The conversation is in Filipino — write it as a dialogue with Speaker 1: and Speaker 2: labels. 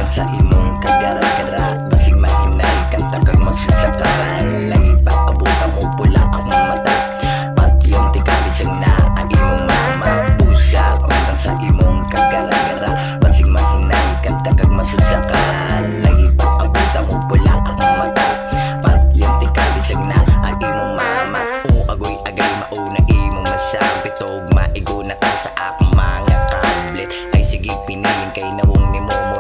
Speaker 1: sa imong kagara-gara. Basig mahinay kanta kag magsusakaran. Lagi pa abuta mo pula akong mata. Patyong tigabi siyang na ang imong mama. Pusa kanta sa imong kagara-gara. Basig mahinay kanta kag magsusakaran. Lagi pa abuta mo pula akong mata. Patyong tigabi siyang na ang imong mama. Agoy-agay mauna imong masampit. Og maigo na ka sa akong mga tablet. Ay sige piniling kay nawong ni Momo